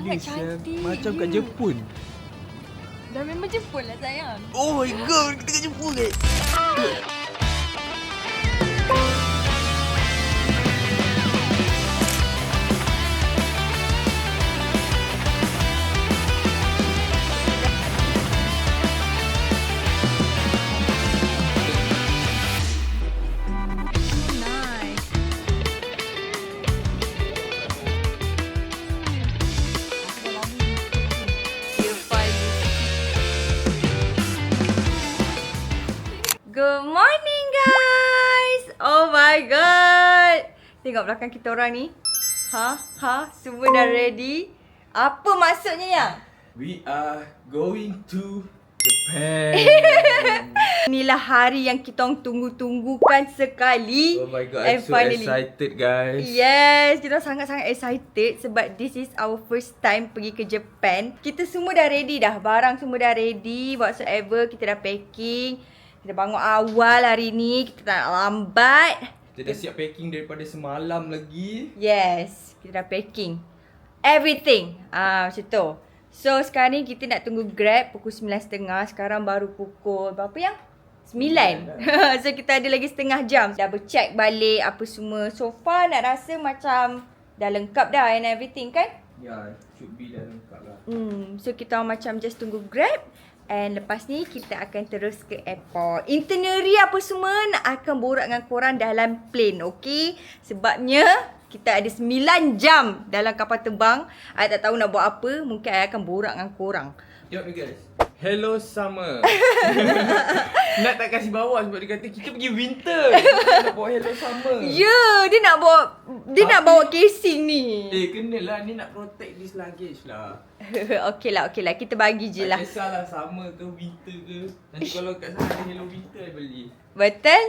sangat cantik. Macam kat Jepun. Dah memang Jepun lah sayang. Oh my god, kita kat Jepun guys. Good morning guys. Oh my god. Tengok belakang kita orang ni. Semua dah ready. Apa maksudnya yang? We are going to Japan. Inilah hari yang kita orang tunggu-tunggukan sekali. Oh my god, And I'm so excited guys. Yes, kita sangat-sangat excited sebab this is our first time pergi ke Japan. Kita semua dah ready dah. Barang semua dah ready. Whatsoever, kita dah packing. Kita bangun awal hari ni. Kita tak nak lambat. Kita dah siap packing daripada semalam lagi. Yes, kita dah packing everything. Macam tu. So sekarang ni kita nak tunggu Grab pukul 9.30. Sekarang baru pukul berapa yang? 9. So kita ada lagi setengah jam. Double check balik apa semua. So far nak rasa macam dah lengkap dah and everything kan? Ya, should be dah lengkap lah. So kita macam just tunggu Grab. And lepas ni kita akan terus ke airport. Itinerary apa semua nak akan borak dengan korang dalam plane, okay? Sebabnya kita ada 9 jam dalam kapal terbang. I tak tahu nak buat apa. Mungkin I akan borak dengan korang. Tengok ni guys. Hello summer. Nak tak kasih bawah sebab dia kata kita pergi winter. Kita nak bawa hello summer. Dia nak bawa casing ni. Kenalah ni nak protect this luggage lah. Okay lah. Kita bagi je lah. Tak kisahlah summer ke winter ke. Nanti kalau kat sana ada hello winter I beli. Betul?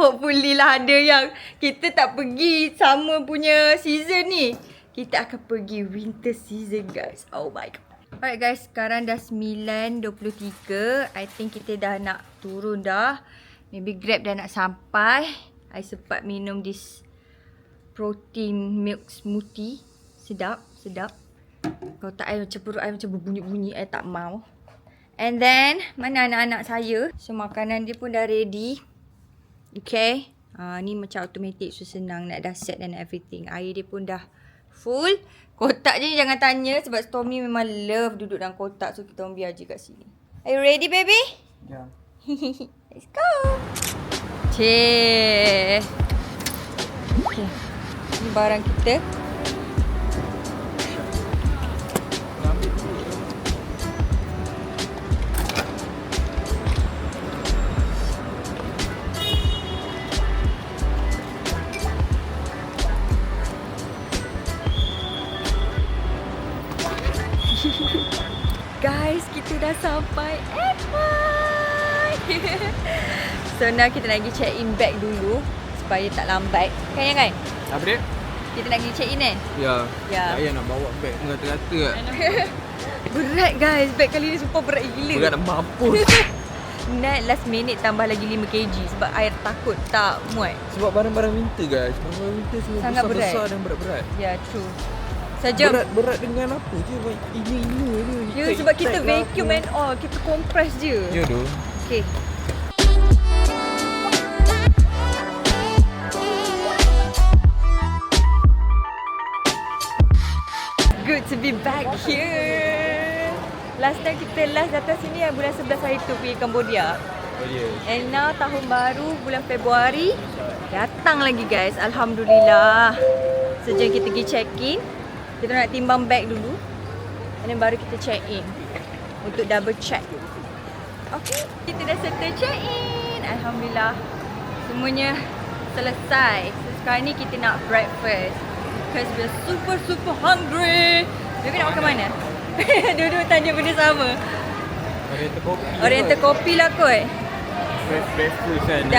Hopefully lah ada yang kita tak pergi summer punya season ni. Kita akan pergi winter season guys. Oh my god. Alright guys, sekarang dah 9.23. I think kita dah nak turun dah. Maybe Grab dah nak sampai. I sempat minum this protein milk smoothie. Sedap. Kalau tak, I macam perut I macam berbunyi-bunyi. I tak mau. And then, mana anak-anak saya? So, makanan dia pun dah ready. Okay. Ni macam automatic. So, senang nak dah set and everything. Air dia pun dah full. Kotak je jangan tanya. Sebab Stormy memang love duduk dalam kotak. So, kita orang biar je kat sini. Are you ready, baby? Ya. Let's go. Okay. Ni barang kita. Guys, kita dah sampai airport. So now kita nak pergi check in bag dulu supaya tak lambat. Kan yang kan? Apa dia? Kita nak pergi check in kan? Ya. Ya. Tak payah nak bawa beg rata-rata kat. Berat guys. Bag kali ni sumpah berat gila. Berat nak mampus. Net last minute tambah lagi 5 kg sebab air takut tak muat. Sebab barang-barang winter guys. Barang winter semua Sangat besar-besar berat. dan berat-berat. Ya, true. Sejam. Berat dengan apa je? Ini ni. Ya, sebab kita vacuum and all. Kita compress je. Ya tu. Okay. Good to be back here. Last time kita datang sini bulan 11 hari tu pergi Cambodia. Oh ya. And now tahun baru bulan Februari datang lagi guys. Alhamdulillah. Sejak kita pergi check in, kita nak timbang bag dulu. And then baru kita check in untuk double check. Okay, kita dah settle check in. Alhamdulillah. Semuanya selesai. So sekarang ni kita nak breakfast. Because we're super hungry. Baby nak makan mana? Dua-dua tanya benda sama. Oriental kopi. Oriental kopi lah kot. Breakfast kan.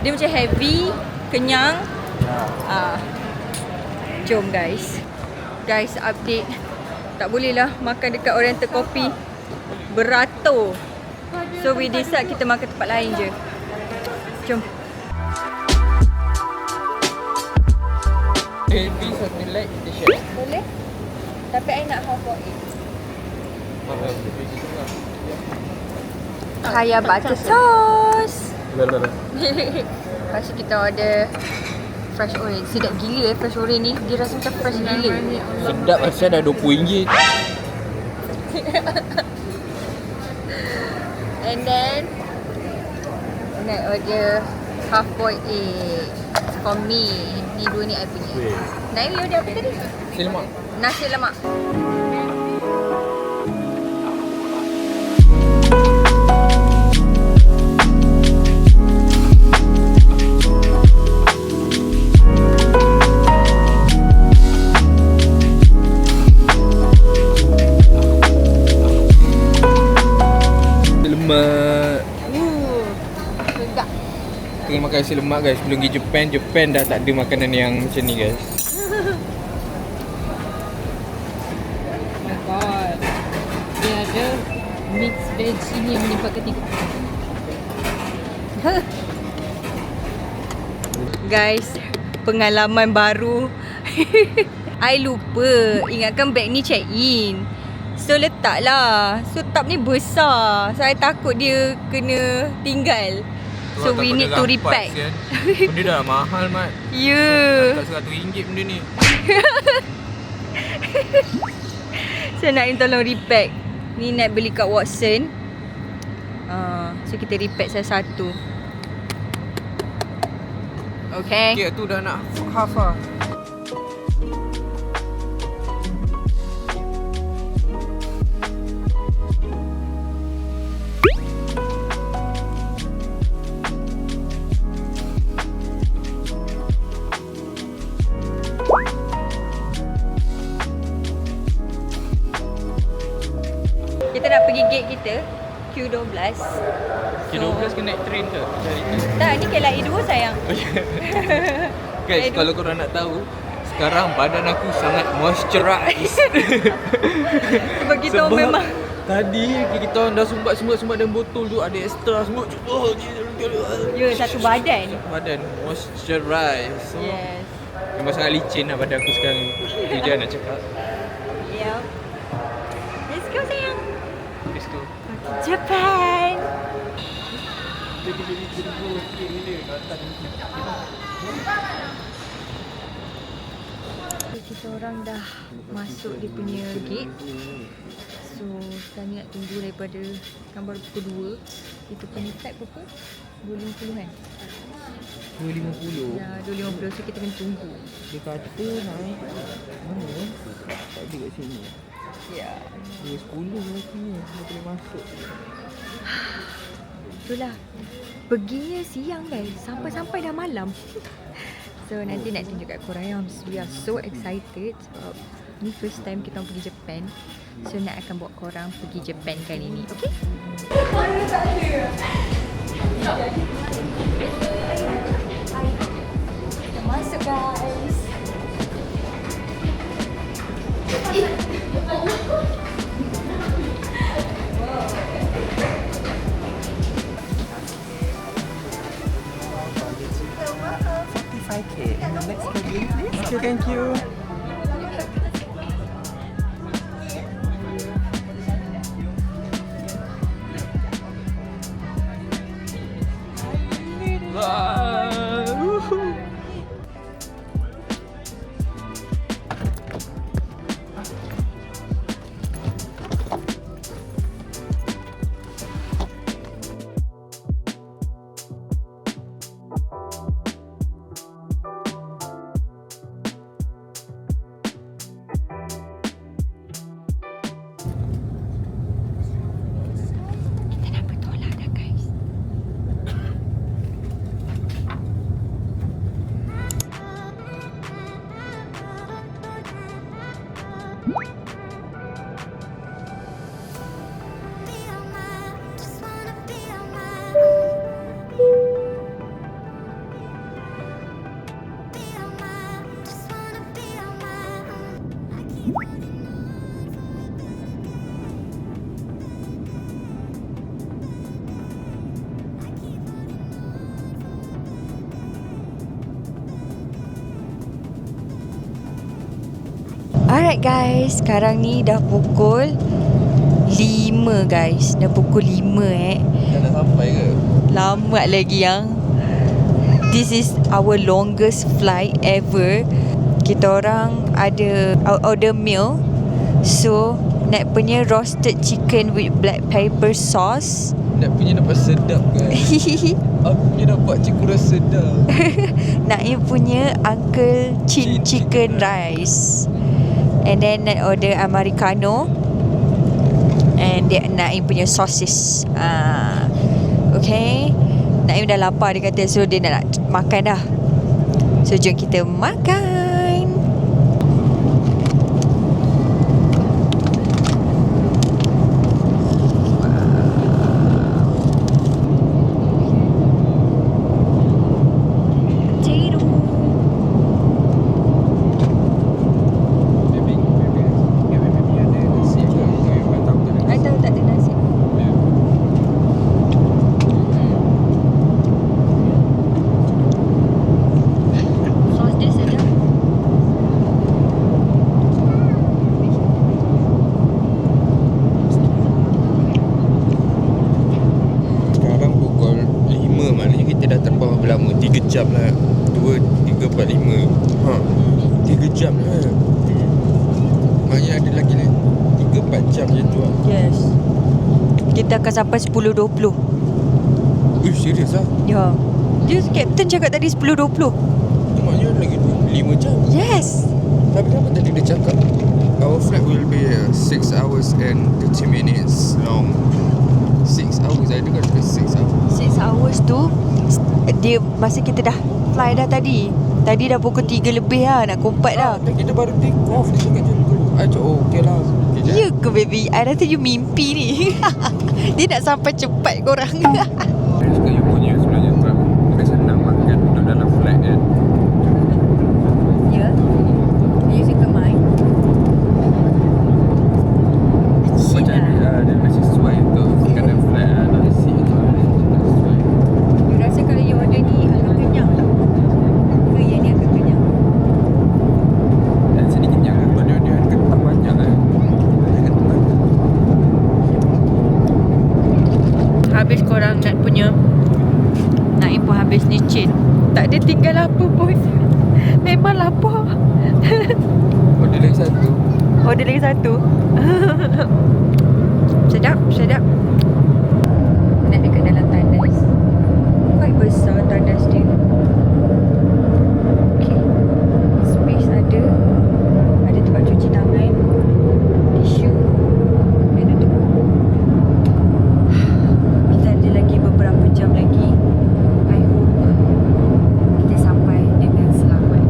Dia macam heavy, kenyang. Jom guys. Guys, update. Tak boleh lah makan dekat Oriental Coffee. Beratur. So we decide kita makan tempat lain je. Jom. Maybe something like the share. Boleh? Tapi I nak half-boiled egg. Kaya butter toast. Lepas tu kita order fresh orange. Sedap gila fresh orange ni. Dia rasa macam fresh gila. Sedap asal dah RM20. And then nak order half-boiled egg for me. Ni dua ni I punya. Naim you order apa tadi? Nasi lemak. Nasi lemak. Lemak. Sedap. Kita makan nasi lemak guys. Sebelum pergi Japan dah tak ada makanan yang macam ni guys. Oh my god. Dia ada mixed veg ini yang melibatkan 3. Guys, pengalaman baru. I lupa ingatkan beg ni check in. So letaklah. So tub ni besar. So I takut dia kena tinggal. So we need to repack. Benda dah mahal mat. Ya. Tak RM100 benda ni. So nak tolong repack. Ni nak beli kat Watson. So kita repack satu-satu. Okay. Kek tu dah nak half lah. Kita nak pergi gate kita Q12. Q12 kena naik train ke? Tak, ni KLIA 2 sayang. Guys, kalau korang nak tahu, sekarang badan aku sangat moisturized. Sebab kita memang tadi kita orang dah sumbat dalam botol tu, ada extra semua. ya, satu badan. Badan moisturized. So, Yes. memang sangat licin lah badan aku sekarang. Itu je nak cakap. Yeah. Let's go sayang. Let's go. Japan. Kita orang dah masuk dia punya gate. So sekarang ni nak tunggu daripada kan baru pukul 2. Kita punya flight berapa? 2.50 kan? 2.50. Ya, 2.50. So kita kena tunggu. Dia kata naik mana? Tak ada kat sini. Ya. Dia 10 kat sini. Dia boleh masuk. Itulah. Perginya siang guys. Sampai-sampai dah malam. So nanti nak tunjuk kat korang yang we are so excited sebab ni first time kita orang pergi Japan. So nak akan bawa korang pergi Japan kali ni. Okay? Kita masuk guys. Okay, next cabin please. Okay, thank you. Alright guys, sekarang ni dah pukul 5 guys. Dah pukul 5 Dah nak sampai ke? Lama lagi yang. This is our longest flight ever. Kita orang ada order meal. So nak punya roasted chicken with black pepper sauce. Nak punya nampak sedap kan? Aku punya nampak cikgu rasa sedap. Naim punya Uncle Chin chicken rice. And then nak order Americano. And dia Naim punya sosis. Okay. Naim dah lapar dia kata. So dia nak makan dah. So jom kita makan. Lama 3 jam lah 2, 3, 4, 5 3 jam lah. Maknanya ada lagi 3-4 jam je tu lah. Yes. Kita akan sampai 10.20. Serius lah? Ya. Dia captain cakap tadi 10.20. Tu maknanya lagi 5 jam. Yes. Tapi kenapa tadi dia cakap our flight will be 6 hours and 30 minutes long. 6 hours. I dengar 6 hours. 6 hours tu dia masa kita dah fly dah tadi. Tadi dah pukul 3 lebih lah. Nak kompat dah. Dan kita baru take off. Dia cakap macam tu. I cakap okay lah. Ya ke baby? I rasa you mimpi ni. Dia nak sampai cepat korang. Saya suka you punya sebenarnya sebab lebih senang makan duduk dalam flight kan. Ya. You suka main? Macam dia masih sesuai untuk makanan flight lah. Nasi tu sesuai. You rasa kalau you order ni akan kenyang tak? Ke yang ni akan kenyang? Dan sini kenyang lah. Sebab dia kentang banyak kan. Habis korang nak punya Naim pun habis licin. Tak ada tinggal apa pun. Memang lapar. Order lagi satu. Order lagi satu. Sedap, sedap. Nak dekat dalam tandas. Quite besar tandas dia. Okay. Space ada. Ada tempat cuci tangan. Tisu. Dan ada. Kita ada lagi beberapa jam lagi. I hope kita sampai dengan selamat.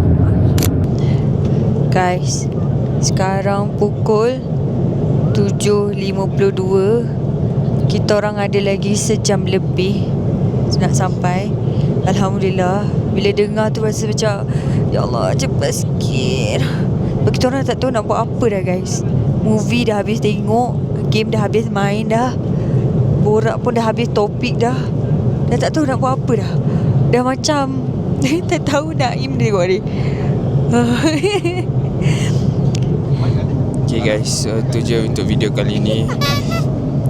Guys, sekarang pukul 7.52. Kita orang ada lagi sejam lebih nak sampai. Alhamdulillah. Bila dengar tu rasa macam ya Allah cepat sikit. Bagi kita orang tak tahu nak buat apa dah guys. Movie dah habis tengok, game dah habis main dah, borak pun dah habis topik dah. Dah tak tahu nak buat apa dah. Dah macam tak tahu Naim dia tengok ni. Okay guys, so tu je untuk video kali ni.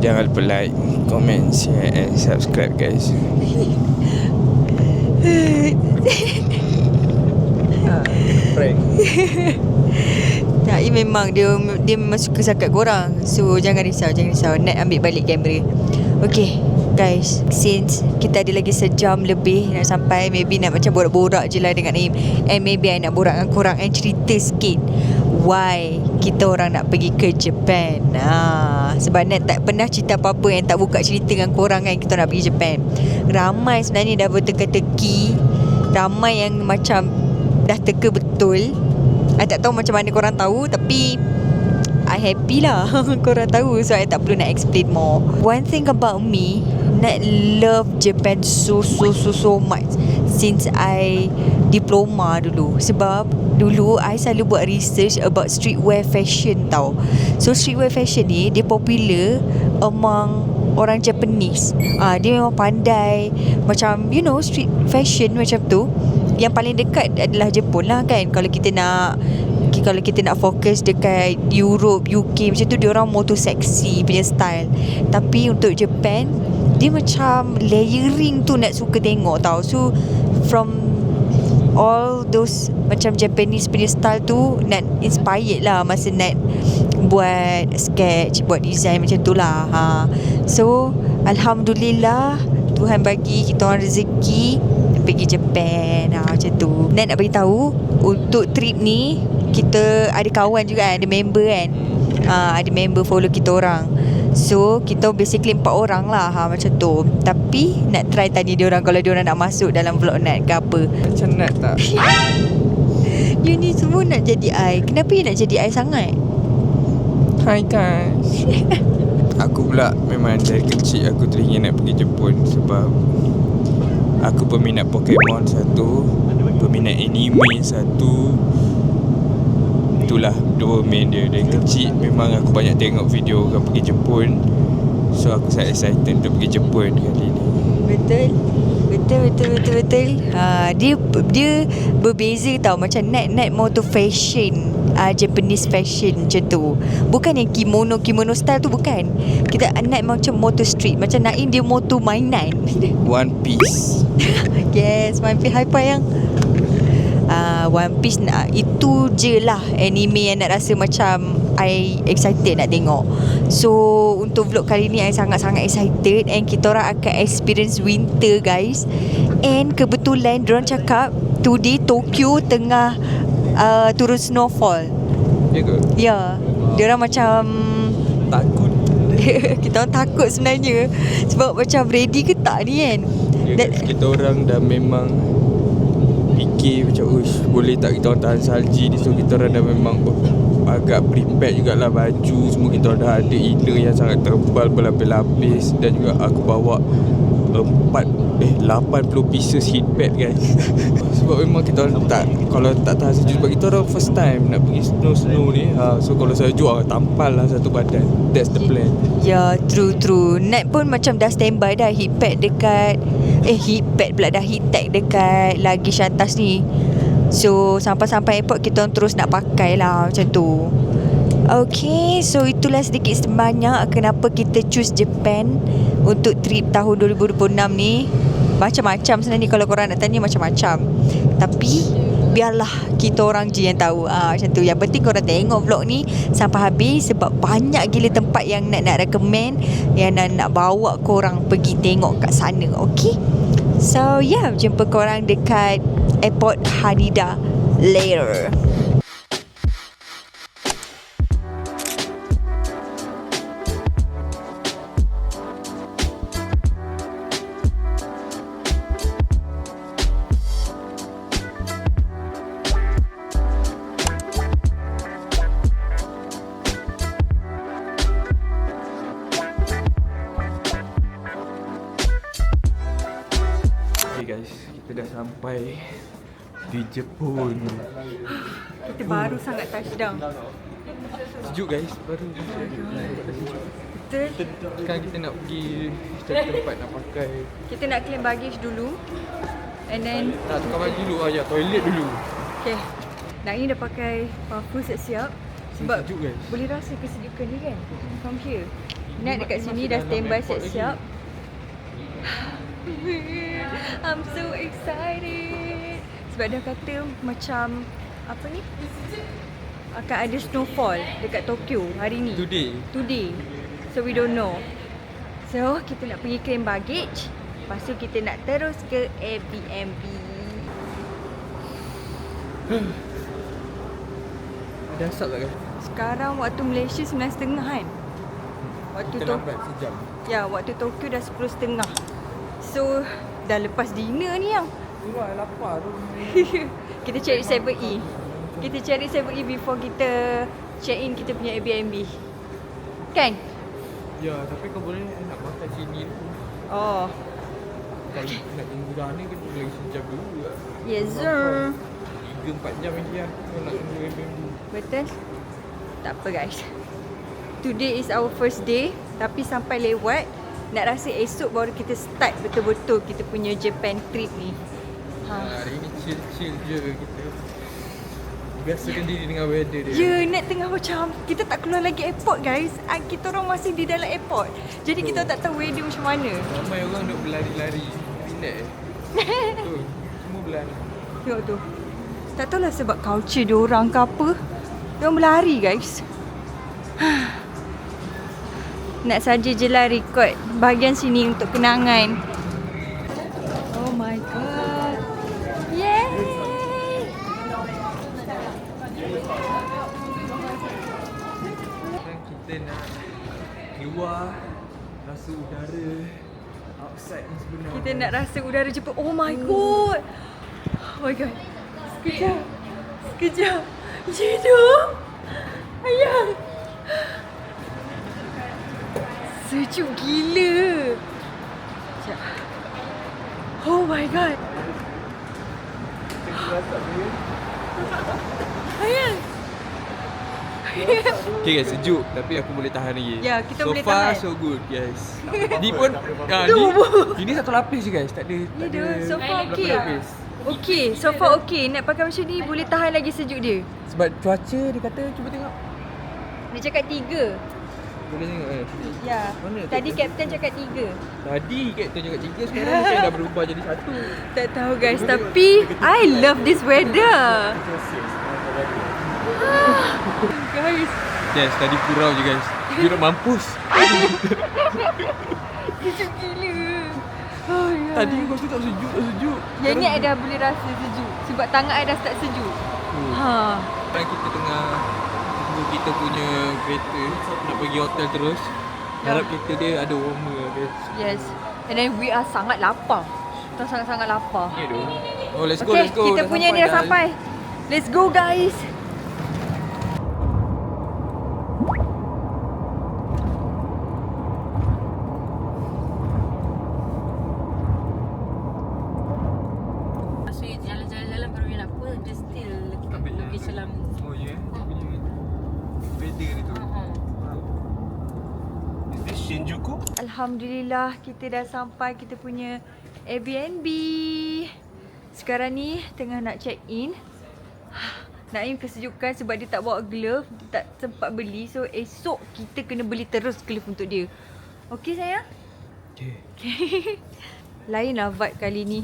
Jangan lupa like, comment, share and subscribe guys. Prank. Naim memang dia memang suka sakat korang. So jangan risau. Nak ambil balik kamera. Okay guys, since kita ada lagi sejam lebih nak sampai, maybe nak macam borak-borak je lah dengan Naim. And maybe I nak borak dengan korang and cerita sikit why kita orang nak pergi ke Japan. Sebab Nat tak pernah cerita apa-apa yang tak buka cerita dengan korang kan. Kita nak pergi Japan. Ramai sebenarnya dah berteka-teki. Ramai yang macam dah teka betul. I tak tahu macam mana korang tahu, tapi I happy lah korang tahu. So I tak perlu nak explain more. One thing about me, Nat love Japan so much since I diploma dulu. Sebab dulu I selalu buat research about streetwear fashion tau. So streetwear fashion ni dia popular among orang Japanese. Dia memang pandai macam you know street fashion macam tu. Yang paling dekat adalah Jepun lah kan. Kalau kita nak kalau kita nak fokus dekat Europe, UK macam tu, diorang more to sexy punya style. Tapi untuk Japan, dia macam layering tu nak suka tengok tau. So from all those macam Japanese punya style tu, nak inspired lah masa nak buat sketch, buat design macam tu lah. So alhamdulillah, Tuhan bagi kita orang rezeki pergi Japan. Macam tu. Dan nak beritahu, untuk trip ni kita ada kawan juga kan, ada member kan. Ada member follow kita orang. So kita basically 4 orang lah macam tu. Tapi nak try tanya dia orang kalau dia orang nak masuk dalam vlog Nat ke apa. Macam Nat tak? You ni semua nak jadi I. Kenapa you nak jadi I sangat? Hai guys. Aku pula memang dari kecil aku teringin nak pergi Jepun. Sebab aku peminat Pokemon satu, peminat anime satu. Itulah 2 main dia. Dari kecil memang aku banyak tengok video orang pergi Jepun. So aku sangat excited untuk pergi Jepun kali ni. Betul. Dia berbeza tau. Macam Nat more to fashion, Japanese fashion macam tu. Bukan yang kimono style tu, bukan. Kita Nat macam more to street. Macam Naim dia more to mainan. One Piece. Yes, One Piece. Hyper yang One Piece itu je lah anime yang nak rasa macam I excited nak tengok. So untuk vlog kali ni I sangat-sangat excited. And kita orang akan experience winter guys. And kebetulan diorang cakap today Tokyo tengah turun snowfall. Ya ke? Ya, diorang macam Takut. kita orang takut sebenarnya. Sebab macam ready ke tak ni kan. Ya, kita orang dah memang fikir macam boleh tak kita orang tahan salji ni. So kita orang dah memang agak prepare jugalah baju semua. Kita orang dah ada inner yang sangat tebal berlapis-lapis. Dan juga aku bawa 80 pieces heat pad guys. Sebab memang kita orang tak, kalau tak tahan sejuk, sebab kita orang first time nak pergi snow ni. So kalau sejuk tampal lah satu badan. That's the plan. Ya, true. Nat pun macam dah standby dah heat pad dekat heat pad pula dah, heat tag dekat luggage atas ni. So sampai-sampai airport kita orang terus nak pakai lah macam tu. Okay, so itulah sedikit sebanyak kenapa kita choose Japan untuk trip tahun 2026 ni. Macam-macam sebenarnya kalau korang nak tanya, macam-macam. Tapi biarlah kita orang je yang tahu. Macam tu. Yang penting korang tengok vlog ni sampai habis. Sebab banyak gila tempat yang nak recommend, yang nak bawa korang pergi tengok kat sana. Okay, so yeah, jumpa korang dekat airport Haneda later. Okay guys, kita dah sampai di Jepun. Kita baru sangat touchdown. Sejuk guys, baru Betul. sekarang kita nak pergi cari tempat nak pakai. Kita nak claim baggage dulu. And then Tak, tukar baju dulu. Ya, toilet dulu. okay, Nak ni dah pakai parfum siap-siap. Sebab Sejuk guys. boleh rasa kesejukan ni kan. From here Nat dekat sini dah standby siap-siap. I'm so excited. Sebab dia kata macam apa ni, akan ada snowfall dekat Tokyo hari ni. Today. So we don't know. So kita nak pergi claim baggage. Lepas tu kita nak terus ke Airbnb. Ada asap tak guys? Sekarang waktu Malaysia 9.30 kan. Waktu Kita lambat sejam. Ya, waktu Tokyo dah 10.30. So dah lepas dinner ni yang Itulah, lapar tu. kita cari 7E. Kita cari 7E before kita check in kita punya Airbnb. Kan? Ya, tapi kau boleh nak makan sini dulu. Oh, Kalau nak tunggu dah ni, kita lagi sejam dulu lah. yes sir. 3-4 jam lagi lah kalau nak tunggu Airbnb. Betul? Tak apa guys. Today is our first day. Tapi sampai lewat, nak rasa esok baru kita start betul-betul kita punya Japan trip ni. Hari ni chill-chill je kita. Biasakan diri dengan weather dia. Ya, net tengah macam kita tak keluar lagi airport guys. Kita orang masih di dalam airport. Jadi kita tak tahu weather macam mana. Ramai orang duk berlari-lari. Relax. Tu, semua berlari. Tengok tu. Tak tahulah sebab culture diorang ke apa. Diorang berlari guys. Nak saja je lah record bahagian sini untuk kenangan. Oh my god. Yay! Sekarang kita nak keluar, rasa udara outside ni sebenar. Kita nak rasa udara Jepun. Oh my god. Oh my god. Sekejap. Sekejap. Jedung. Ayang. Sejuk gila. Sekejap. Oh my god. Ayang. Okay guys, sejuk tapi aku boleh tahan lagi. Ya, kita so boleh far, tahan. so good guys. Ni pun ini satu lapis je guys. Tak ada Ya dah, so far berapa okey. lapis. Okey, so far okey. Nak pakai macam ni boleh tahan lagi sejuk dia. Sebab cuaca dia kata cuba tengok. Dia cakap 3. Boleh tengok kan? Ya. Mana tu? Tadi kapten cakap 3. Tadi kapten cakap 3, sekarang mungkin dah berubah jadi 1. Tak tahu guys, tapi I love this weather. Guys, Yes, tadi purau je guys. Dia nak mampus. sejuk gila. Oh ya. Tadi aku rasa tak sejuk. Yang ni I dah boleh rasa sejuk. Sebab tangan I dah start sejuk. Ha. Sekarang kita tengah tunggu kita punya kereta nak pergi hotel terus. Harap kereta dia ada warmer guys. Yes. And then we are sangat lapar. Kita sangat-sangat lapar. Ya doh. Oh, let's go, Okay, let's go. kita punya ni dah sampai. Let's go guys. Maksudnya jalan-jalan baru dia nak apa, dia still lagi selama. Oh ya. Beda dia tu. Is this Shinjuku? Alhamdulillah kita dah sampai kita punya Airbnb. Sekarang ni tengah nak check in. Naim kesejukan sebab dia tak bawa glove, dia tak sempat beli. So esok kita kena beli terus glove untuk dia. Okey sayang? Okay. Lainlah vibe kali ni.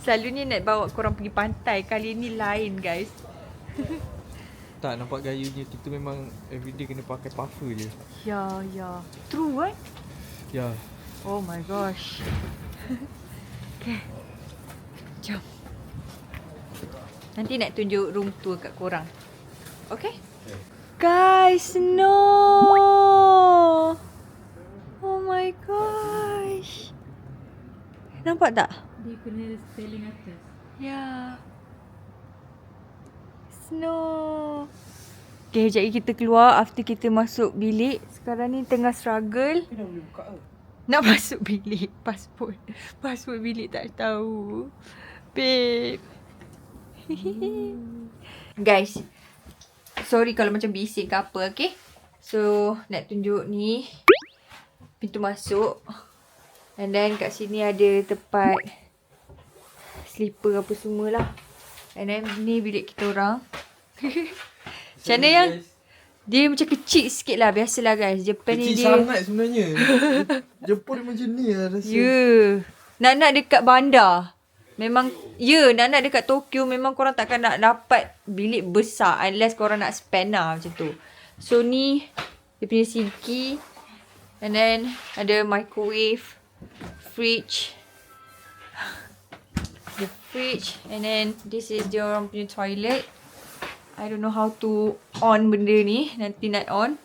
Selalunya nak bawa korang pergi pantai. Kali ni lain guys. Tak nampak gayanya kita memang everyday kena pakai puffer je. Ya, ya. True kan? Ya. Oh my gosh. Okay. Jom. Nanti nak tunjuk room tour kat korang. Okay? Guys, no! Oh my gosh. Nampak tak? Dia kena sailing atas. Ya. Snow. Okay, sekejap lagi kita keluar after kita masuk bilik. Sekarang ni tengah struggle. Nak masuk bilik. Pasport bilik tak tahu. Babe. Guys. Sorry kalau macam bising ke apa, okay? So, nak tunjuk ni. Pintu masuk. And then kat sini ada tempat slipper apa semualah. And then ni bilik kita orang. Macam mana yang? Dia macam kecil sikit lah. Biasalah guys. Japan ni Kecil dia. sangat sebenarnya. Jepun dia macam ni lah rasa. Ya. Nak-nak dekat bandar. Memang. Ya. Nak-nak dekat Tokyo. Memang korang takkan nak dapat bilik besar. Unless korang nak spend lah macam tu. So ni. Dia punya sinki. And then. Ada microwave. Fridge. The fridge. And then. This is dia orang punya toilet. I don't know how to on benda ni. Nanti nak on.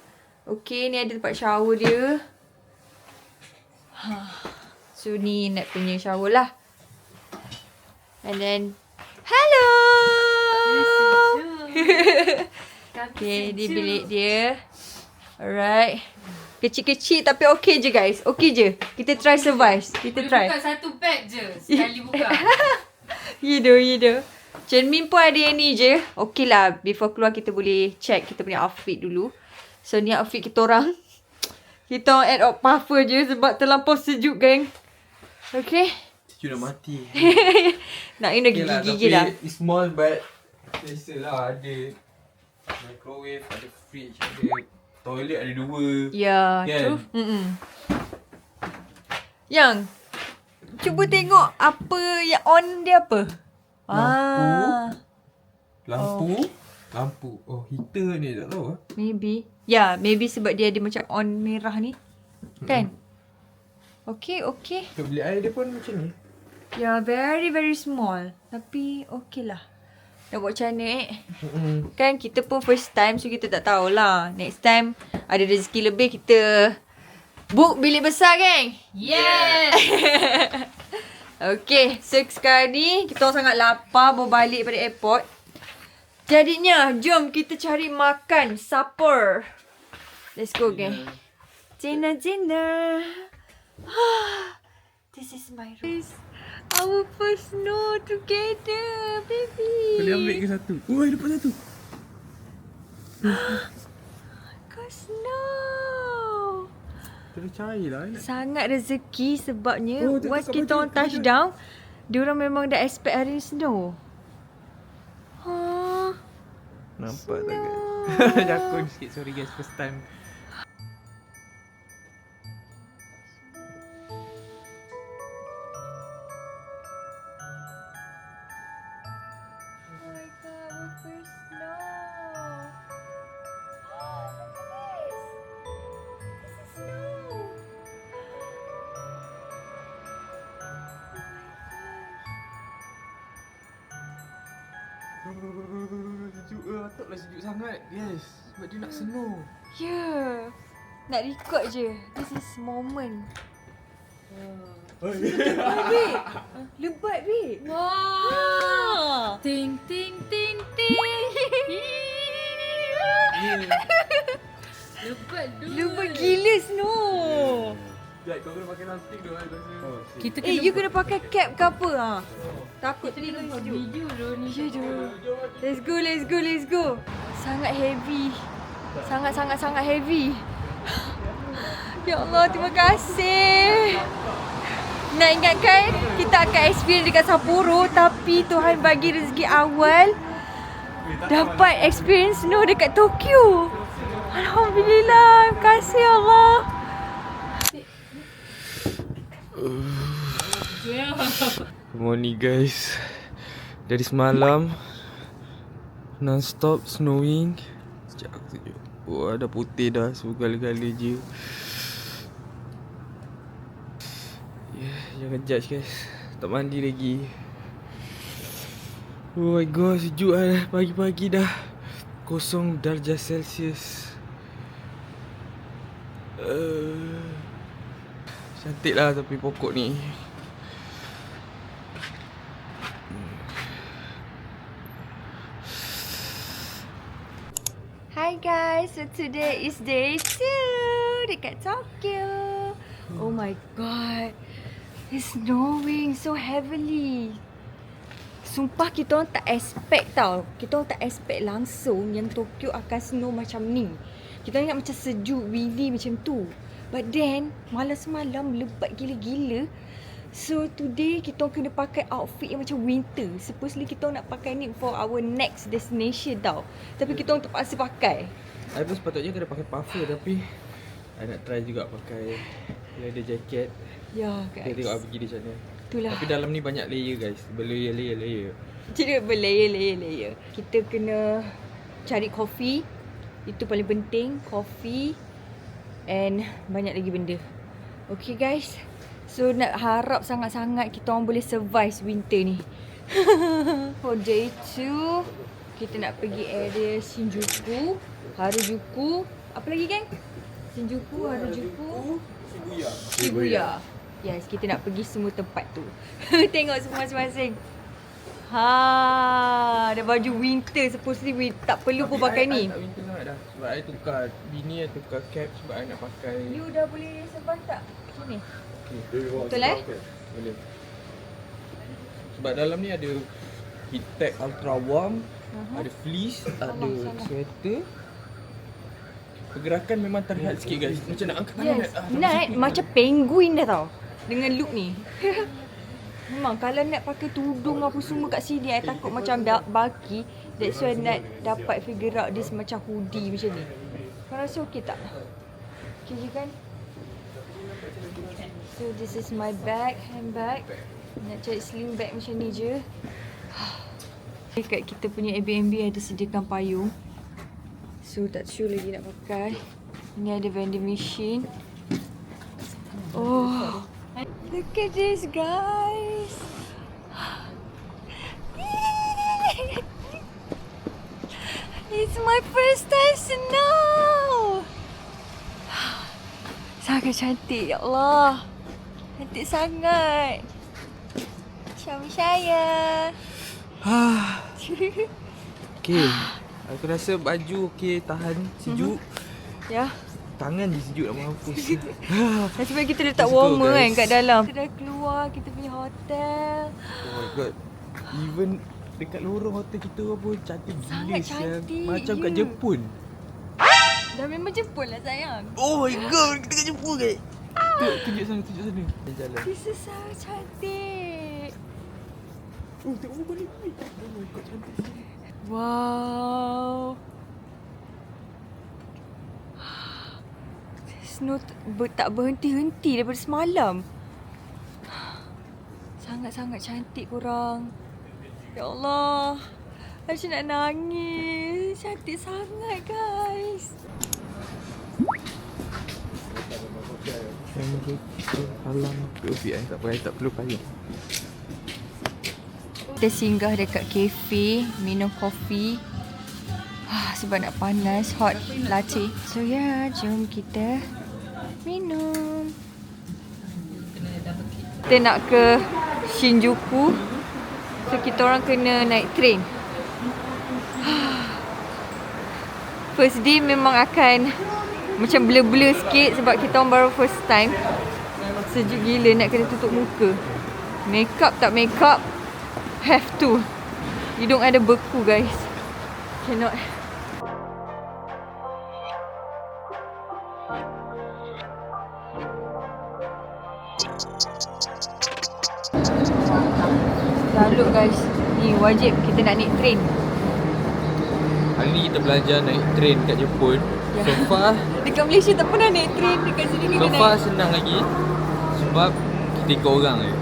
Okay, ni ada tempat shower dia. So, ni nak punya shower lah. And then, hello! Okay, di bilik dia. Alright. Kecil-kecil tapi okay je guys. Okay je. Kita try survive. Kita try. Buka satu bag je sekali buka. Ya dah. Cermin pun ada yang ni je. Okay lah. Before keluar kita boleh check kita punya outfit dulu. So ni outfit kita orang. Kita orang add up puffer je sebab terlampau sejuk geng. Okay. Sejuk nak mati. Nak ini Okay lah, gigil-gigil lah. tapi it's small but Biasalah ada microwave, ada fridge, ada toilet, ada 2. Ya, Kan? true. Yang cuba tengok apa yang on dia apa? Lampu. Oh, heater ni tak tahu. Maybe. Ya, maybe sebab dia ada macam on merah ni. Kan? Okay. Bilik air dia pun macam ni. Ya, very very small. Tapi okay lah. Nak buat macam mana Kan kita pun first time, so kita tak tahulah. Next time ada rezeki lebih, kita book bilik besar, geng. Yes! Okay, so sekarang ni kita orang sangat lapar, baru balik pada airport. Jadinya, jom kita cari makan, supper. Let's go, geng. Dinner. This is my room. Our first snow together, baby. Boleh ambil ke satu? Oh, dapat satu. Kau snow. Terus cairlah. Sangat rezeki sebabnya Oh, once kat kita baju, orang touchdown, diorang memang dah expect hari ni snow. Nampak tak guys? Jakun sikit, sorry guys, first time. Oh my god, our first snow. Oh, look at this. This is snow. Sejuk lah, taklah sejuk sangat guys. Sebab dia nak snow. Yeah. Nak record je. This is moment. Lebat, babe. Wow! Ting, ting, ting, ting. Lebat dulu. Lebat gila snow. Jad, kau kena pakai lanting tu lah. Kita You kena pakai cap ke apa? Takut Kita tadi buat sejuk. video dulu ni. Ya je. Let's go. Sangat heavy. Sangat heavy. Ya Allah, terima kasih. Nak ingatkan, kita akan experience dekat Sapporo, tapi Tuhan bagi rezeki awal dapat experience snow dekat Tokyo. Alhamdulillah. Terima kasih Allah. Good morning guys. Dari semalam non-stop snowing. Sekejap aku tunjuk. Oh, dah putih dah, segala-gala je. Jangan judge guys. Tak mandi lagi. Oh my god, sejuk lah. Pagi-pagi dah 0 darjah Celsius. Cantik lah tapi pokok ni. Hi guys, so today is day 2 dekat Tokyo. Oh my god, it's snowing so heavily. Sumpah kita orang tak expect tau. Kita orang tak expect langsung yang Tokyo akan snow macam ni. Kita ingat macam sejuk, windy macam tu. But then, malam semalam lebat gila-gila. So today kita orang kena pakai outfit yang macam winter. Supposedly kita orang nak pakai ni for our next destination tau. Tapi kita orang terpaksa pakai. I pun sepatutnya kena pakai puffer tapi I nak try juga pakai leather jacket. Ya Kita guys. tengok pergi di sana. Itulah. Tapi dalam ni banyak layer guys. Berlayer. Jadi berlayer. Kita kena cari kopi. Itu paling penting. Kopi. And banyak lagi benda. Okay guys. So nak harap sangat-sangat kita orang boleh survive winter ni. For day 2, kita nak pergi area Shinjuku, Harajuku. Apa lagi geng? Shinjuku, Harajuku, Shibuya. Yes, kita nak pergi semua tempat tu. Tengok semua masing-masing. Ada baju winter. Supposedly tak perlu pun pakai ni. I tak winter sangat dah. Sebab I tukar bini, I tukar cap sebab I nak pakai. You dah boleh survive tak? Sini. Okay. Betul Boleh. Sebab dalam ni ada heat tech ultra warm, ada fleece, ada sweater. Pergerakan memang terlihat sikit guys. Macam nak angkat tangan. Yes. Night macam penguin dah tau. Dengan look ni. Memang kalau nak pakai tudung apa semua kat sini, I takut macam bulky. That's why nak dapat figure out this macam hoodie macam ni. Kau rasa okey tak? Okey je kan? So this is my bag, handbag. Nak cari sling bag macam ni je. Dekat kita punya Airbnb ada sediakan payung. So tak sure lagi nak pakai. Ni ada vending machine. Oh, look at this guys. It's my first time snow. Sangat cantik, ya Allah. Cantik sangat. Suami saya. Okay. Aku rasa baju okey, tahan sejuk. Ya. Tangan je sejuk nak mampus. Nasib baik kita letak Let's go, warmer kan guys. kat dalam. Kita dah keluar kita punya hotel. Oh my god. Even dekat lorong hotel kita pun cantik gila. Sangat sial. cantik, Macam kat ya. Jepun. Dah memang Jepun lah sayang. Oh my god, kita kat Jepun ke? Tunjuk sana, tunjuk sana. Jalan. This is sangat cantik. Oh, tengok balik. Oh my god, cantik. Wow. Snow tak berhenti-henti daripada semalam. Sangat-sangat cantik korang. Ya Allah. Macam nak nangis. Cantik sangat guys. Alam COVID tak perlu payung. Kita singgah dekat kafe, minum kopi. Sebab nak panas, hot latte. So ya, jom kita minum. Kita nak ke Shinjuku. So kita orang kena naik train. First day memang akan macam blur-blur sikit sebab kita orang baru first time. Sejuk gila nak kena tutup muka. Makeup tak makeup, have to. Hidung ada beku guys. Cannot. Dah look guys. Ni wajib kita nak naik train. Hari ni kita belajar naik train kat Jepun. Ya. So far, Dekat Malaysia tak pernah naik train. Dekat sini kena so naik. far senang lagi. Sebab kita ikut orang je.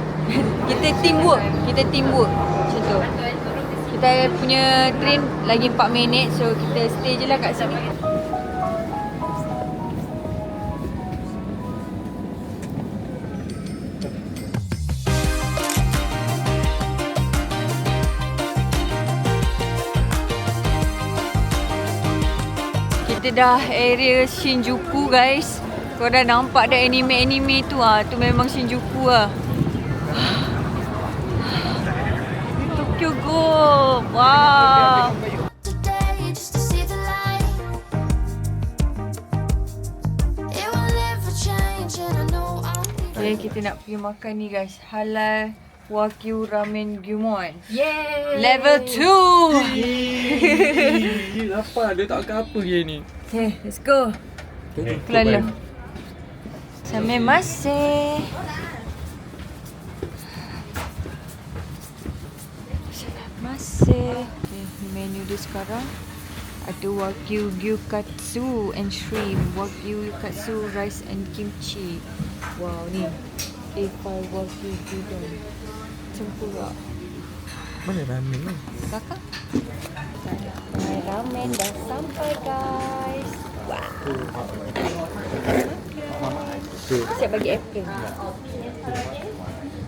Kita teamwork. Kita teamwork. Macam tu. Kita punya train lagi 4 minit. So kita stay je lah kat sini. Kita dah area Shinjuku guys. Kau dah nampak dah anime-anime tu tu memang Shinjuku lah. Tokyo Ghoul. Wow. Today just to see the light. It will never change and I know I'll be Okay, kita nak pergi makan ni guys. Halal Wagyu Ramen Gyumon. Yay! Level 2. Lapar, dia tak makan apa je ni. Okay, let's go. Kelala. Samemase. Samemase. Okay, menu dia sekarang. Ada Wagyu Gyukatsu and shrimp. Wagyu Gyukatsu rice and kimchi. Wow, ni. A5 Wagyu Gyudon. Tempura. Mana ramen ni? Kakak. My ramen dah sampai guys. Wow. Siap bagi apron.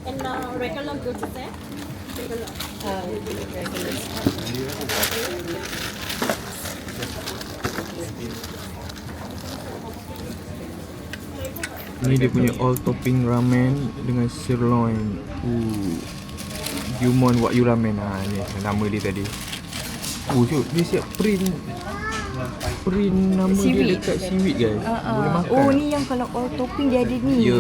And regular goods there? Regular. Ni dia punya all topping ramen dengan sirloin. Gyumon Wagyu Ramen. Ni nama dia tadi. Jom, dia siap print nama Seaweed. dia dekat seaweed guys. Boleh makan. Oh, ni yang kalau all topping dia ada ni. Ya.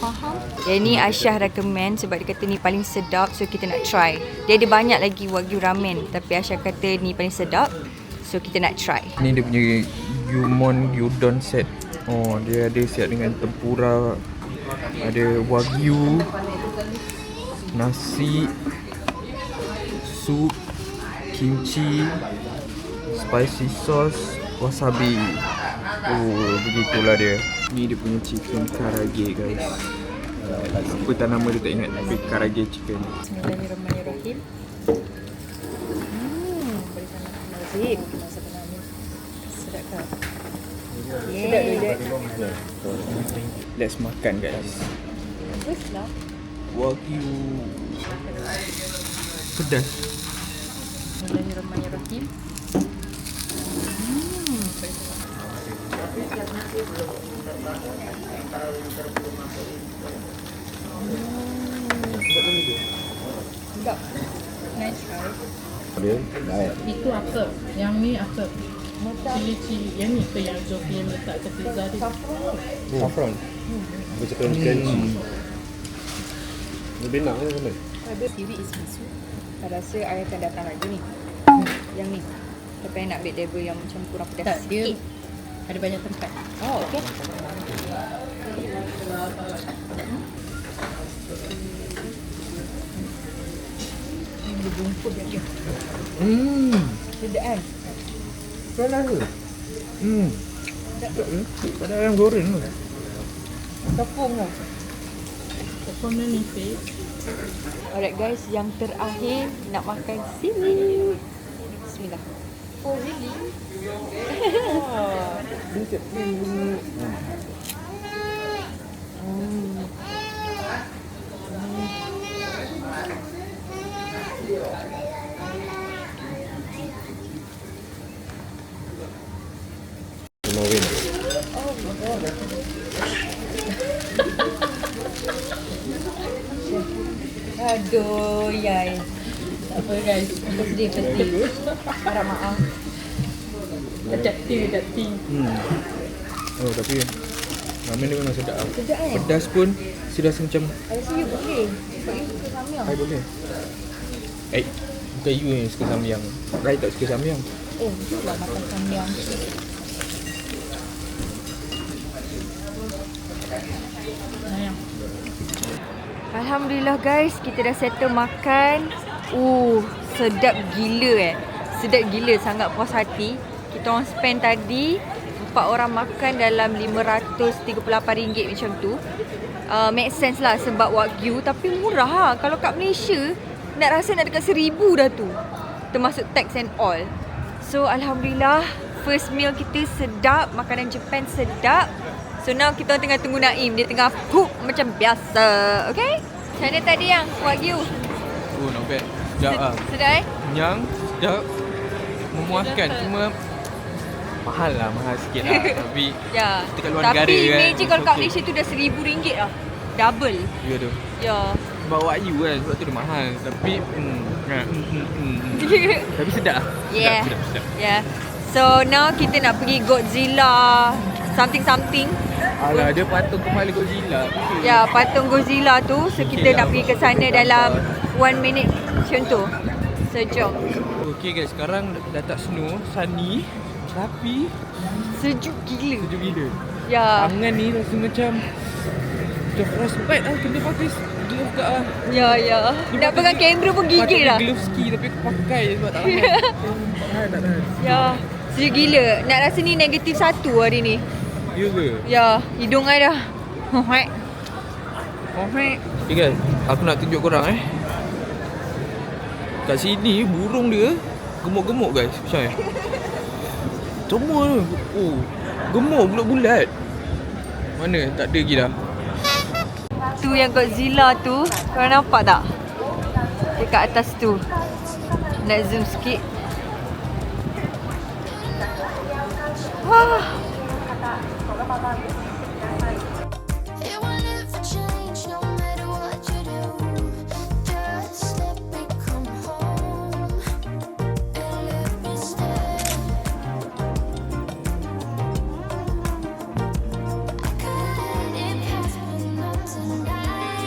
Faham? Yang ni Aisyah recommend sebab dia kata ni paling sedap, so kita nak try. Dia ada banyak lagi Wagyu ramen tapi Aisyah kata ni paling sedap, so kita nak try. Ni dia punya Gyumon Gyudon set. Oh, dia ada siap dengan tempura, ada wagyu, nasi, sup, kimchi, spicy sauce, wasabi. Oh, begitulah dia. Ni dia punya chicken karage guys. Apa tak nama dia tak ingat, tapi karage chicken. Bismillahirrahmanirrahim. Berikan lazim. Masa kena ni. Sedap kan? Sedap dia. Let's makan guys. Terus lah. Wagyu. Pedas. Bismillahirrahmanirrahim. Sedap. Nice try. Itu apa? Yang ni apa? Cili-cili. Yang ni ke yang Jovi letak ke pizza dia? Saffron. Aku cakap crunchy. Lebih nak kan sama? Seaweed is bisu. Saya rasa I akan datang lagi ni. Yang ni. Tapi I nak ambil table yang macam kurang pedas Tak, dia sikit. ada banyak tempat. Oh, okay. Ini bungkus dia. Sedap kan? Panas ke? Ada ayam goreng tu. Tepung lah. Pokoknya nipis. Alright guys, yang terakhir nak makan sini. Bismillah. Oh really? Mawin. Aduh, yai. Tak apa guys. Pedih. Harap maaf. Adapti. Oh tapi ramen ni memang sedap. Sedap kan? Pedas pun saya rasa macam I rasa you boleh. Sebab you suka samyang. I boleh. Bukan you yang suka samyang. I tak suka samyang. Oh, itulah makan samyang. Sayang. Alhamdulillah guys, kita dah settle makan. Sedap gila Sedap gila, sangat puas hati. Kita orang spend tadi 4 orang makan dalam RM538 macam tu. Make sense lah sebab wagyu, tapi murah lah. Kalau kat Malaysia nak rasa nak dekat 1,000 dah tu, termasuk tax and all. So alhamdulillah, first meal kita sedap, makanan Japan sedap. So now kita tengah tunggu Naim, dia tengah cook macam biasa. Okay? Macam mana tadi yang wagyu? Oh not bad. Sedap lah. Sedap Kenyang, sedap, memuaskan. Cuma mahal sikit lah. Tapi Ya. kita kat luar negara Tapi kan, imagine kalau kat okay. Malaysia tu dah RM1,000 lah. Double. Ya tu. Ya. Sebab wagyu kan, sebab tu dia mahal. Tapi tapi sedap lah. Yeah. Sedap. Yeah. So now kita nak pergi Godzilla something. Alah, dia patung kepala Godzilla. Ya, patung Godzilla tu. So kita nak pergi ke sana dalam 1 minute macam tu. So jom. Okay guys, sekarang dah tak snow, sunny, tapi Sejuk gila. sejuk gila. Ya. Tangan ni rasa macam frostbite lah, kena pakai glove kat lah. Ya. Nak pegang kamera pun gigil lah. Patut glove ski tapi aku pakai je sebab tak tahan. Tak tahan. Ya. Sejuk gila. Nak rasa ni negatif 1 hari ni. Ya ke? Ya. Hidung I dah. Hohek. Okay guys, aku nak tunjuk korang kat sini burung dia gemuk-gemuk guys. Macam ni. Semua tu. Oh, gemuk bulat-bulat. Mana? Tak ada lagi dah. Tu yang Godzilla tu, korang nampak tak? Dekat atas tu. Nak zoom sikit. Wah. It will never change no matter what you do. Just let me come home and let me stay. I could let it pass, but not tonight.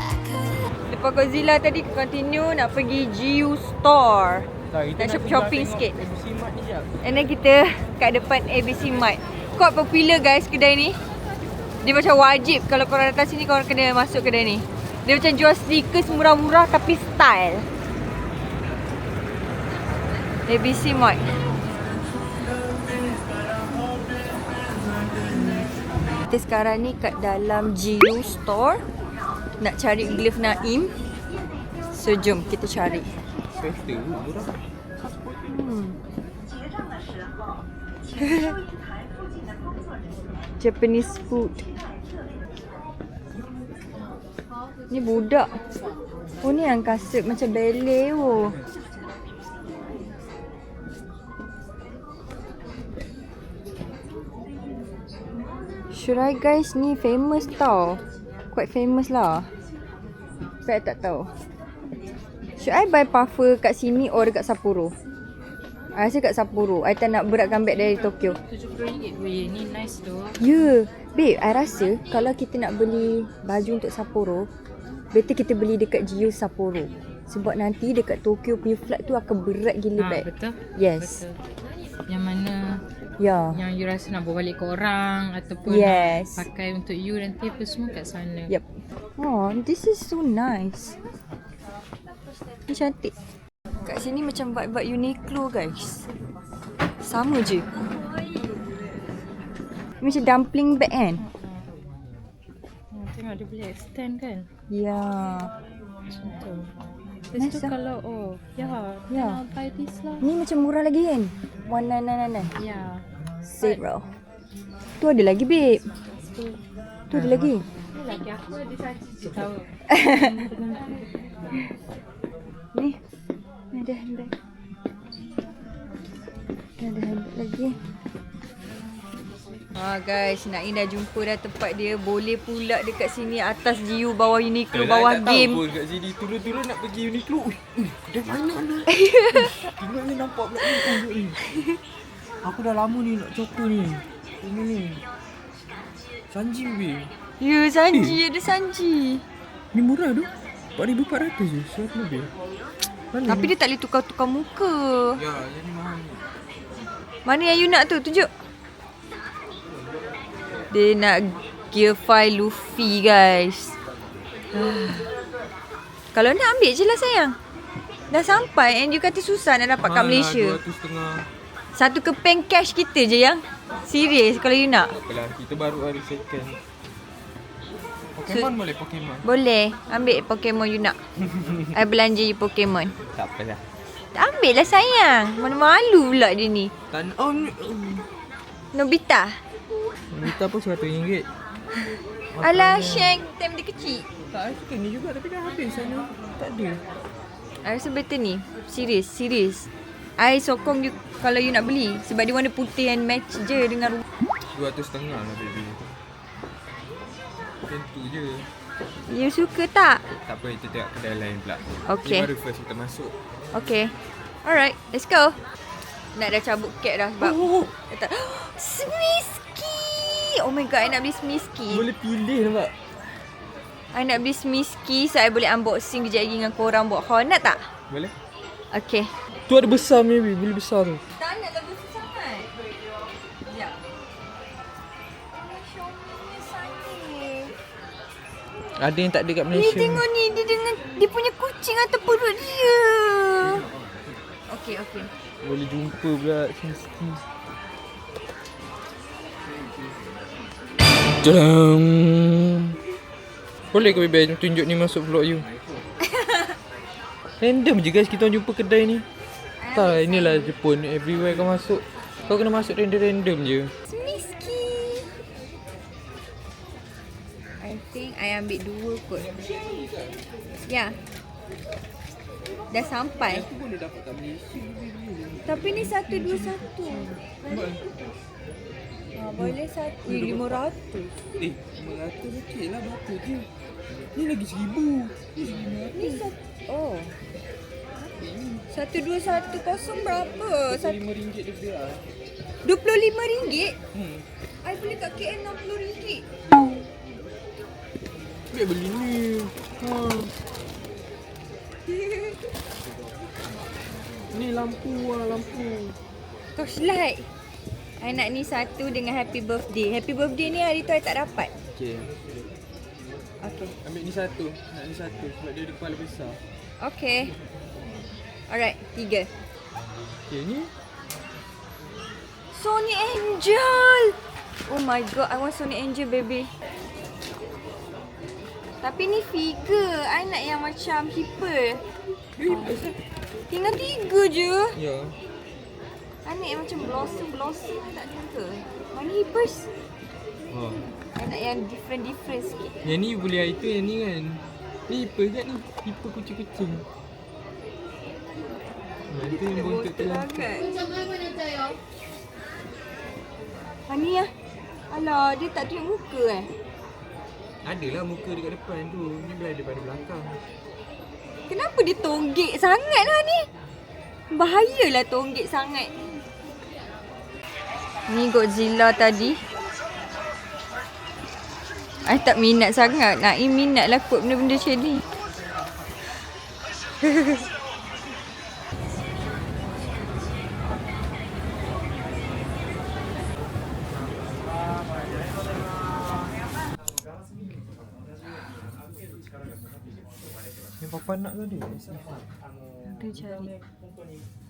I could. Lepas Godzilla tadi continue nak pergi GU Store. Nak shopping sikit. ABC Mart ni jap. And then kita kat depan ABC Mart. Quite popular guys kedai ni. Dia macam wajib kalau korang datang sini korang kena masuk kedai ni. Dia macam jual sneakers murah-murah tapi style. ABC Mart. Kita sekarang ni kat dalam GU Store. Nak cari glove Naim. So jom kita cari. Japanese food. Ni budak. Oh ni yang kasut macam ballet oh. Shirai guys ni famous tau. Quite famous lah. Saya tak tahu. Should I buy puffer kat sini or dekat Sapporo? I rasa kat Sapporo. I tak nak beratkan beg dari Tokyo. RM70 weh, ni nice tu. Ya, babe, I rasa kalau kita nak beli baju untuk Sapporo, better kita beli dekat GU Sapporo. Sebab nanti dekat Tokyo punya flight tu akan berat gila bag. Betul? Yes. Betul. Yang mana Ya. yang you rasa nak bawa balik ke orang ataupun Yes. nak pakai untuk you nanti apa semua kat sana. Yep. Oh, this is so nice. Ni cantik. Kat sini macam vibe-vibe Uniqlo guys. Sama je. Ni macam dumpling bag kan? Tengok dia boleh extend kan? Ya. Macam tu. Lepas Nice tu lah. kalau Ya. I'll buy this lah. Ni macam murah lagi kan? 1999. Ya. Save bro. Tu ada lagi babe. Tu ada lagi. Ni lagi aku ada saja je tahu. Ni. Ni ada handbag. Ni ada handbag lagi. Guys, Naim dah jumpa dah tempat dia. Boleh pula dekat sini atas GU, bawah Uniqlo, bawah game. Tahu pun kat sini turun-turun nak pergi Uniqlo. Kedai mana nak? Tengok ni nampak pula ni tunjuk ni. Aku dah lama ni nak coba ni. Ini ni. Sanji weh. Ya, Sanji ada Sanji. Ni murah tu. 4,400 je. 100 lebih. Mana? Tapi dia tak boleh tukar-tukar muka. Ya, yang ni mahal. Mana yang you nak tu? Tunjuk. Dia nak gear file Luffy guys. Kalau nak ambil je lah sayang. Dah sampai and you kata susah nak dapat kat Malaysia. 200.5. Satu kepeng cash kita je yang. Serius kalau you nak. Tak apalah, kita baru ada second. Pokemon boleh Pokemon. Boleh. Ambil Pokemon you nak. I belanja you Pokemon. Tak apalah. Ambil lah sayang. Mana malu pula dia ni. Tan Nobita. Minta pun RM100. Alah Shank time dia kecil. Tak, I suka ni juga tapi dah habis sana. Tak ada. I rasa better ni. Serius. I sokong you kalau you nak beli. Sebab dia warna putih and match je dengan 200.5 lah baby. Macam tu je. You suka tak? Tak apa, kita tengok kedai lain pula. Okay. Ni baru first kita masuk. Okay. Alright, let's go. Nak dah cabut cap dah sebab Smisky! Oh my god, I nak beli Smisky. Boleh pilih nampak. I nak beli Smisky so I boleh unboxing kejap lagi dengan korang buat haul. Nak tak? Boleh? Okay. Tu ada besar maybe, beli besar tu. Tak nak lah besar sangat. Sekejap. Ada yang tak ada kat Ni Malaysia. tengok ni, dia dengan dia punya kucing atau perut dia. Okay. Boleh jumpa pula Smisky. Jadang. Boleh ke baby tunjuk ni masuk vlog you? Random je guys kita orang jumpa kedai ni. Tak, inilah Jepun. Everywhere kau masuk, kau kena masuk random je. Smisky. I think I ambil 2 kot. Ya. Dah sampai. Boleh dapat kat Malaysia. Tapi ni 121. Boleh 500. 500 okey lah, berapa je. Ni lagi 1,000. Ni oh. 1210 berapa? RM5 dia beli. RM25? I beli kat KL RM60. Dia beli ni. Ni lampu lah, lampu. Torchlight. I nak ni satu dengan happy birthday. Happy birthday ni hari tu I tak dapat. Okay. Okay. Ambil ni satu. Nak ni satu sebab dia ada kepala besar. Okay. Alright, 3. Okay, ni. Sony Angel. Oh my god, I want Sony Angel, baby. Tapi ni figure. I nak yang macam hipper. Tinggal 3 je. Ya. I nak yang macam blossom tak ada ke? Mana hippers? Oh. I nak yang different sikit. Yang ni boleh itu, yang ni kan. Ni hipper kan ni. Hipper kucing-kucing. Itu yang bontot tu lah. Ni lah. Alah, dia tak tunjuk muka Adalah muka dekat depan tu. Ni boleh ada pada belakang. Kenapa dia tonggek sangat lah ni? Bahayalah tonggek sangat. Ni Godzilla tadi. I tak minat sangat. Naim minat lah kot benda-benda macam ni. Yang papa nak tu dia. Kita cari.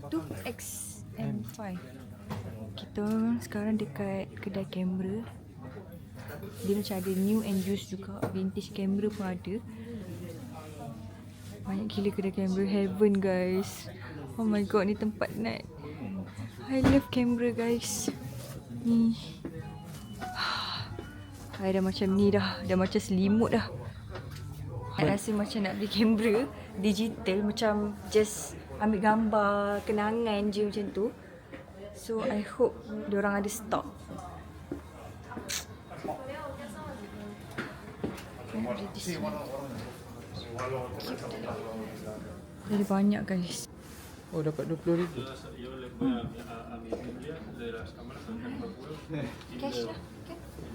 Tu XM5. Kita sekarang dekat kedai kamera. Dia macam ada new and used juga. Vintage kamera pun ada. Banyak gila kedai kamera. Heaven guys. Oh my god, ni tempat nak. I love kamera guys. Ni. I dah macam ni dah. Dah macam selimut dah. I rasa macam nak beli kamera digital. Macam just ambil gambar kenangan je macam tu. So I hope diorang ada stock. Jadi banyak guys. Oh, dapat 20,000. Cash lah.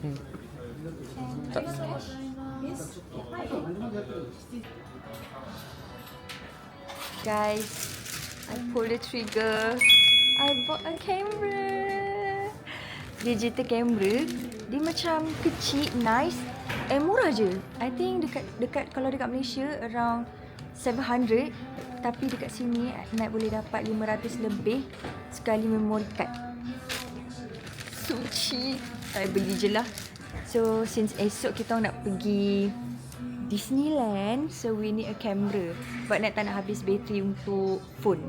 Okay. Tak. Yes. Guys, I pulled the trigger. I bought a camera. Digital camera. Dia macam kecil, nice, murah je. I think dekat kalau dekat Malaysia around 700, tapi dekat sini nak boleh dapat 500 lebih sekali memory card. So cheap. Saya beli je lah. So since esok kita nak pergi Disneyland, so we need a camera. Sebab tak nak habis bateri untuk phone.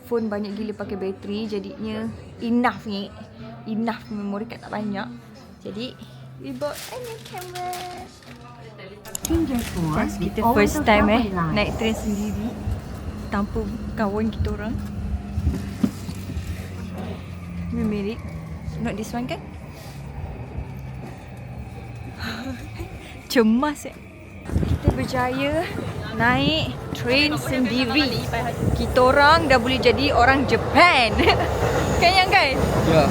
Phone banyak gila pakai bateri, jadinya enough memory card tak banyak. Jadi we bought a new camera. Guys, kita first time naik train sendiri tanpa kawan kita orang. We made it. Not this one kan? Cemas Kita berjaya naik train sendiri. Kita orang dah boleh jadi orang Japan. Kan yang kan? Ya.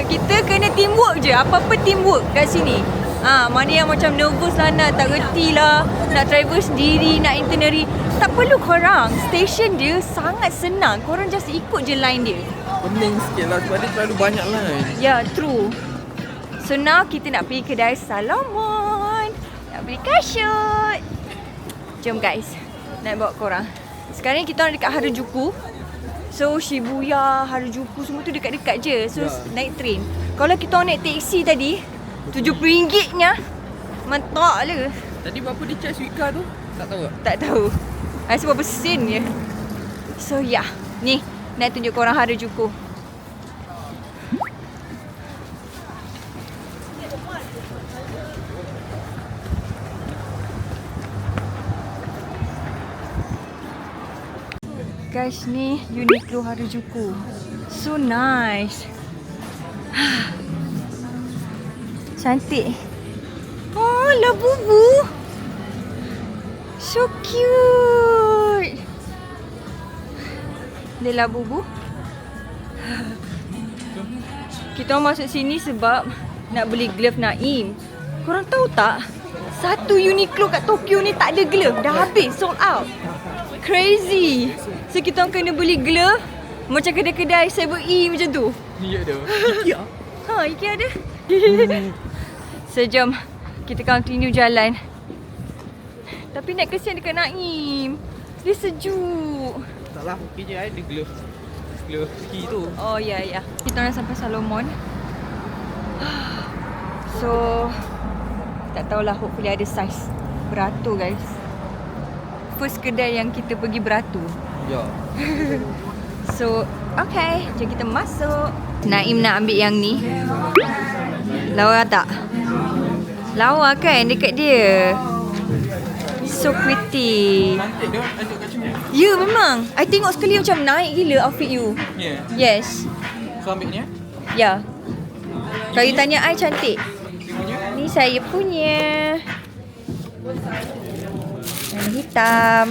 Kita kena teamwork je. Apa-apa teamwork kat sini. Mana yang macam nervous lah, nak tak reti lah, nak travel sendiri, nak itinerary, tak perlu korang. Station dia sangat senang. Korang just ikut je line dia. Pening sikit lah sebab dia terlalu banyak line. Ya, true. So now kita nak pergi kedai Salomon. Nak beli kasut. Jom guys, nak bawa korang. Sekarang kita orang dekat Harajuku. So Shibuya, Harajuku semua tu dekat-dekat je. So naik train. Kalau kita orang naik taksi tadi, RM70-nya. Mentok le. Tadi berapa dia charge Wika tu? Tak tahu tak? Tak tahu. Rasa berapa sen je. So ya, ni nak tunjuk korang Harajuku. Guys, ni Uniqlo Harajuku. So nice. Cantik. Oh, Labubu. So cute. Dia Labubu. Kita masuk sini sebab nak beli glove Naim. Korang tahu tak? Satu Uniqlo kat Tokyo ni tak ada glove. Dah habis, sold out. Crazy. So kita orang kena beli glove macam kedai-kedai 7E macam tu. Ni ada. IKEA ada. So jom Kita continue jalan. Tapi naik kesian dekat Naim. Dia sejuk. Taklah, okey je ada glove. Glove ski tu. Oh ya ya. Kita orang sampai Salomon. So tak tahulah, hopefully ada saiz beratur guys. First kedai yang kita pergi beratur. Ya. So okay, jom kita masuk. Naim nak ambil yang ni. Lawa tak? Lawa kan dekat dia. So pretty. Cantik dia tunjuk kat sini. Ya memang. I tengok sekali macam naik gila outfit you. Ya. Yes. So ambil ni ya. Ya. Kalau you tanya I cantik. Dia punya. Ni saya punya. Yang hitam.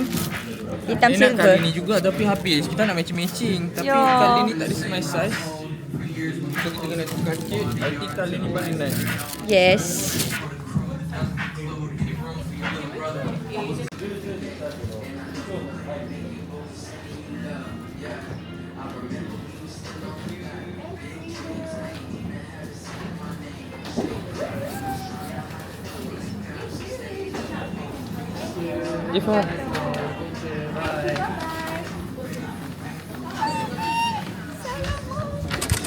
Hitam Dia nak silver. kali ni juga tapi habis. Kita nak matching-matching. Tapi Ya. kali ni tak ada my size. So kita kena tukar sikit. Nanti kali ni paling nice. Yes. Ifah.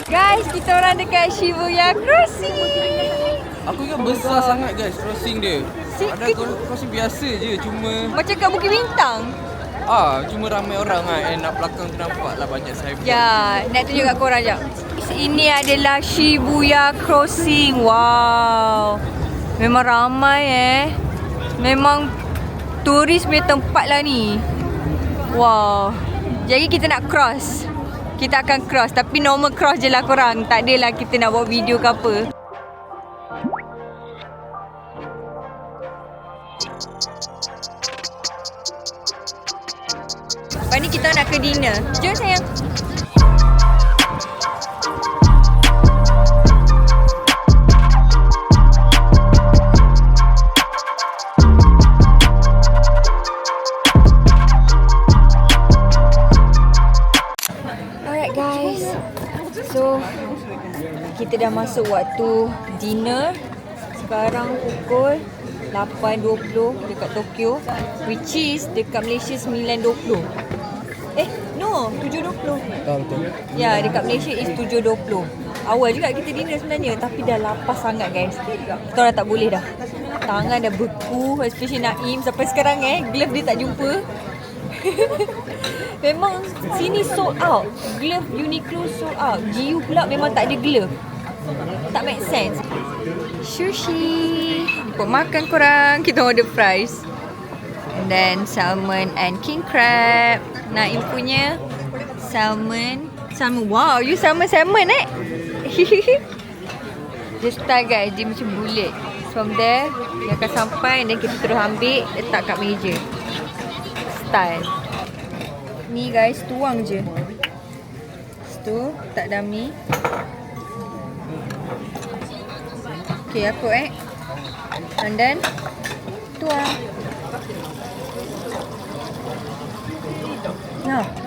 Guys, kita orang dekat Shibuya Crossing. Aku ingat besar sangat guys crossing dia. Ada Sikit. crossing biasa je cuma Macam kat Bukit Bintang. cuma ramai orang kan and nak belakang tu nampak lah banyak cyber. Ya, nak tunjuk kat korang jap. Ini adalah Shibuya Crossing. Wow. Memang ramai Memang turis punya tempat lah ni. Wow. Jadi kita nak cross. Kita akan cross. Tapi normal cross je lah korang. Tak adalah kita nak buat video ke apa. Lepas ni kita nak ke dinner. Jom sayang. Alright guys. So kita dah masuk waktu dinner. Sekarang pukul 8.20 dekat Tokyo, which is dekat Malaysia 9.20. No, 7.20. Betul. Ya, dekat Malaysia is 7.20. Awal juga kita dinner sebenarnya, tapi dah lapar sangat guys. Kita orang tak boleh dah. Tangan dah beku, especially Naim sampai sekarang glove dia tak jumpa. Memang sini sold out. Glove Uniqlo sold out. GU pula memang tak ada glove. Tak make sense. Sushi. Ikut makan korang. Kita order fries. And then salmon and king crab. Naim punya salmon. Wow, you salmon Dia style guys. Dia macam bulat. From there, dia akan sampai and then kita terus ambil, letak kat meja. Style. Ni guys, tuang je. Situ, tak dummy. Okay, apa and then tuang. Nah.